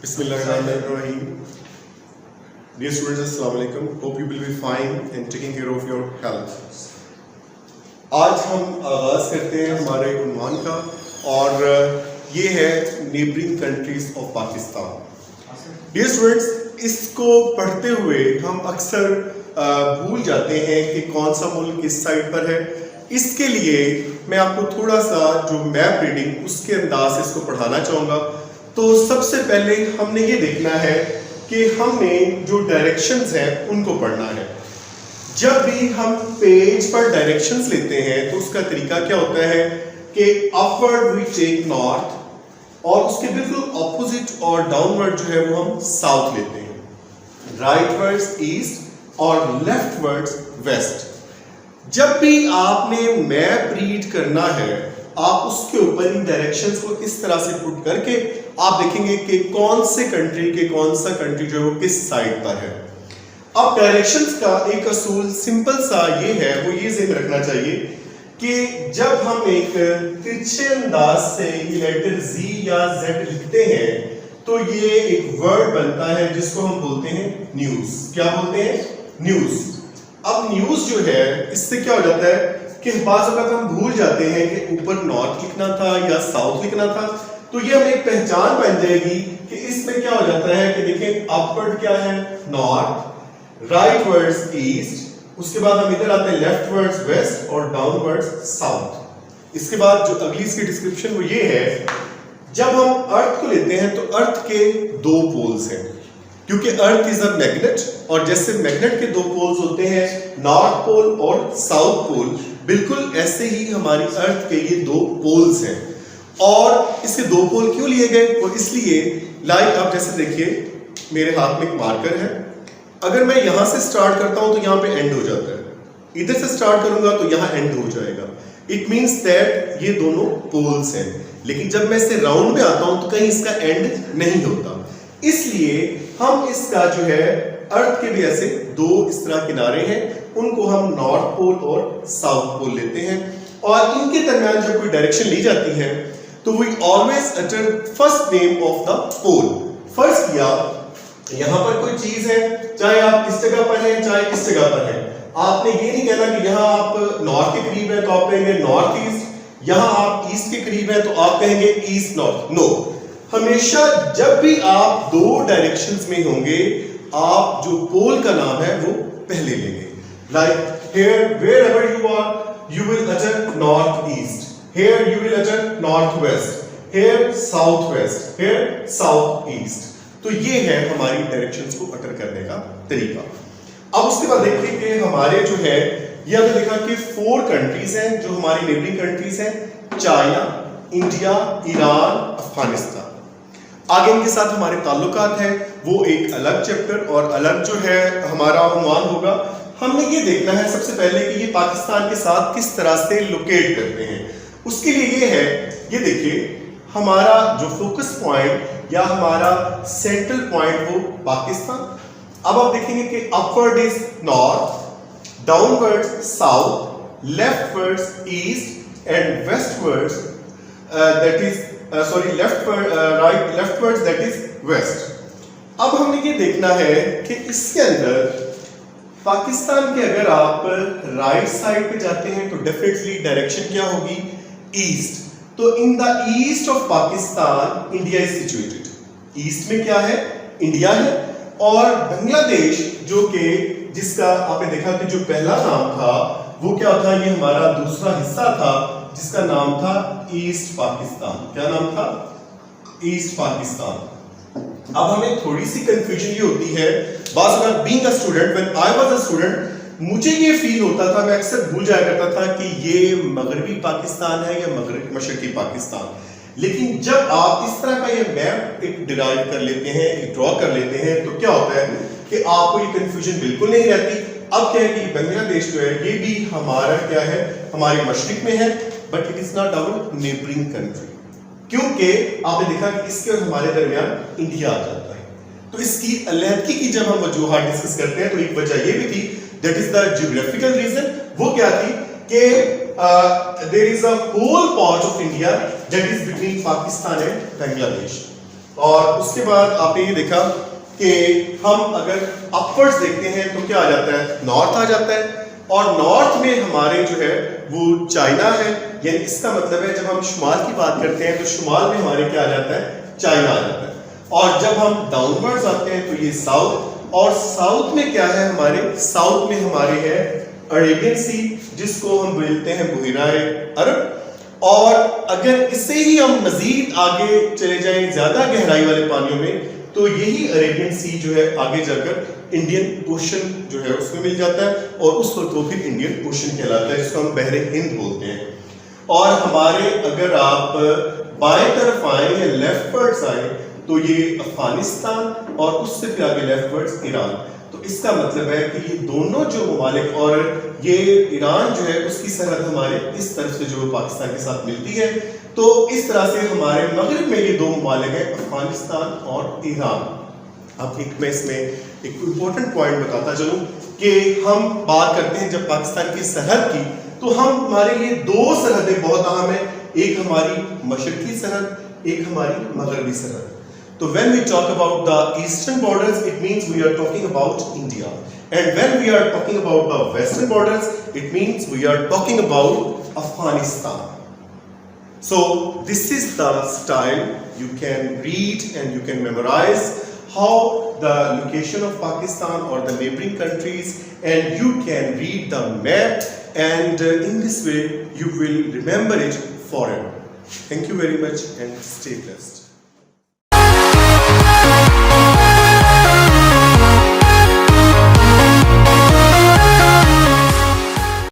Bismillahirrahmanirrahim. Dear students, Assalamu alaikum. Hope you will be fine and taking care of your health. आज हम आगाज़ करते हैं हमारे उन्वान का और ये है neighbouring countries of Pakistan. Dear students, इसको पढ़ते हुए हम अक्सर भूल जाते हैं कि कौन सा मुल्क किस साइड पर है. इसके लिए मैं आपको थोड़ा सा जो मैप रीडिंग उसके अंदाज से इसको पढ़ाना चाहूँगा. तो सबसे पहले हमने ये देखना है कि हमने जो डायरेक्शंस हैं उनको पढ़ना है. जब भी हम पेज पर डायरेक्शंस लेते हैं तो उसका तरीका क्या होता है कि अपवर्ड वी टेक नॉर्थ और उसके बिल्कुल ऑपोजिट और डाउनवर्ड जो है वो हम साउथ लेते हैं, राइटवर्ड्स ईस्ट और लेफ्टवर्ड्स वेस्ट. जब भी आपने मैप रीड करना है आप उसके ऊपर इन डायरेक्शंस को इस तरह से पुट करके आप देखेंगे कि कौन से कंट्री के कौन सा कंट्री जो है वो किस साइड पर है. अब डायरेक्शंस का एक असूल सिंपल सा ये है, वो ये ज़हन रखना चाहिए कि जब हम एक तिरछे अंदाज से ये लेटर Z या Z लिखते हैं तो ये एक वर्ड बनता है जिसको हम बोलते हैं न्यूज़. क्या बोलते हैं? न्यूज़. अब न्यूज़ जो है इससे क्या हो जाता है कि बाज़ वक़्त हम भूल जाते हैं कि ऊपर नॉर्थ लिखना था या साउथ लिखना था, तो ये हमें एक पहचान बन जाएगी कि इसमें क्या हो जाता है कि देखें अपवर्ड क्या है नॉर्थ, राइटवर्ड्स ईस्ट, उसके बाद हम इधर आते हैं लेफ्टवर्ड्स वेस्ट और डाउनवर्ड्स साउथ. इसके बाद जो अगली इसकी डिस्क्रिप्शन वो ये है, जब हम अर्थ को लेते हैं तो अर्थ के दो पोल्स हैं क्योंकि अर्थ इज अ मैग्नेट और जैसे मैग्नेट के दो पोल्स होते हैं नॉर्थ पोल और साउथ पोल, बिल्कुल ऐसे ही हमारी अर्थ के ये दो पोल्स हैं. और इसके दो पोल क्यों लिए गए? वो इसलिए लाइक आप जैसे देखिए मेरे हाथ में एक मार्कर है, अगर मैं यहां से स्टार्ट करता हूं तो यहां पे एंड हो जाता है, इधर से स्टार्ट करूंगा तो यहां एंड हो जाएगा. इट मींस दैट ये दोनों पोल्स हैं. लेकिन जब मैं इससे राउंड में आता हूं तो कहीं इसका एंड नहीं होता, इसलिए हम इसका जो है अर्थ के भी ऐसे दो इस तरह किनारे हैं, उनको हम नॉर्थ पोल और साउथ पोल लेते हैं. और इनके दरमियान जब कोई डायरेक्शन ली जाती है तो we always utter first name of the pole. First किया यहां पर कोई चीज है, चाहे आप इस जगह पर हैं चाहे इस जगह पर हैं, आपने ये नहीं कहना कि यहां आप नॉर्थ के करीब है तो आप कहेंगे नॉर्थ ईस्ट, यहां आप ईस्ट के करीब है तो आप कहेंगे ईस्ट नॉर्थ. नो, हमेशा जब भी आप दो डायरेक्शंस में होंगे आप जो पोल का नाम है वो पहले लेंगे. Like here wherever you are you will utter north east, here you will utter north west, here south west, here south east. तो ये है हमारी डायरेक्शंस को अटर करने का तरीका. अब उसके बाद देखिए कि हमारे जो है ये हमने देखा कि 4 कंट्रीज हैं जो हमारी नेबरिंग कंट्रीज हैं, चाइना, इंडिया, ईरान, अफगानिस्तान. आगे इनके साथ हमारे ताल्लुकात हैं, वो एक अलग चैप्टर और अलग जो है हमारा उन्वान होगा. हमने ये देखना है सबसे पहले कि ये पाकिस्तान के साथ किस तरह से लोकेट करते हैं. उसके लिए ये है, ये देखिए हमारा जो फोकस पॉइंट या हमारा सेंट्रल पॉइंट वो पाकिस्तान. अब आप देखेंगे कि upward is north, downward south, leftwards east and westwards that is leftwards that is west. अब हमने ये देखना है कि इसके अंदर पाकिस्तान के अगर आप राइट साइड पे जाते हैं तो डेफिनेटली डायरेक्शन क्या होगी? ईस्ट. तो in the east of Pakistan India is situated. East में क्या है? इंडिया है. और बांग्लादेश जो कि जिसका आपने देखा कि जो पहला नाम था वो क्या था, ये हमारा दूसरा हिस्सा था जिसका नाम था ईस्ट पाकिस्तान. क्या नाम था? ईस्ट पाकिस्तान. अब हमें थोड़ी सी कंफ्यूजन ये होती है, बात अगर being a student, when I was a student, मुझे ये फील होता था, मैं अक्सर भूल जाया करता था कि ये मगरबी पाकिस्तान है या मशरकी पाकिस्तान. लेकिन जब आप इस तरह का ये मैप एक डिराइव कर लेते हैं, एक ड्रॉ कर लेते हैं, तो क्या होता है कि आपको ये कंफ्यूजन बिल्कुल नहीं रहती. अब क्या है कि बांग्लादेश जो है ये भी हमारा क्या है, हमारे मशरिक में है, but it is not our neighbouring country, क्योंकि आपने देखा कि इसके और हमारे दरमियान इंडिया आ जाता है. तो इसकी अलहदगी की जब हम वजूहात डिस्कस करते हैं तो एक वजह ये भी थी, that is the geographical region. वो क्या थी कि there is a whole part of India that is between Pakistan and Bangladesh. और उसके बाद आपने ये देखा कि हम अगर अपवर्ड्स देखते हैं तो क्या आ जाता है, नॉर्थ आ जाता है, और नॉर्थ में हमारे जो है वो चाइना है, यानी इसका मतलब है जब हम शुमाल की बात करते हैं तो शुमाल में हमारे क्या आ जाता है, चाइना आ जाता है। और जब हम डाउनवर्ड्स आते हैं तो ये साउथ, और साउथ में क्या है हमारे, साउथ में हमारे है अरेबियन सी, जिसको हम बोलते हैं बुहिराए अरब। और अगर इससे ही हम मजीद आगे चले जाएं ज्यादा गहराई वाले पानियों में, तो यही अरेबियन सी जो है आगे जाकर इंडियन ओशन जो है उसमें मिल जाता है, और उस वक्त वो फिर इंडियन ओशन कहलाता है, जिसको हम बहरे हिंद बोलते हैं। और हमारे अगर आप बाएं तरफ आए या लेफ्टवर्ड्स आए तो ये अफगानिस्तान, और उससे फिर आगे लेफ्टवर्ड्स ईरान। तो इसका मतलब है कि ये दोनों जो ममालिक, और ये ईरान जो है उसकी सरहद हमारे इस तरफ से जो पाकिस्तान के साथ मिलती है, तो इस तरह से हमारे मगरिब में ये दो ममालिक हैं, अफगानिस्तान और ईरान। अब एक मैं इसमें एक इम्पोर्टेंट पॉइंट बताता चलूं कि हम बात करते हैं जब पाकिस्तान की सरहद की, तो हम हमारे लिए दो सरहदें बहुत अहम है, एक हमारी मशरकी सरहद, एक हमारी मगरबी सरहद। तो when we talk about the eastern borders, it means we are talking about India, and when we are talking about the western borders, it means we are talking about Afghanistan. So this is the style you can read and you can memorize how the location of Pakistan or the neighboring countries, and you can read the map, and in this way you will remember it forever. Thank you very much and stay blessed.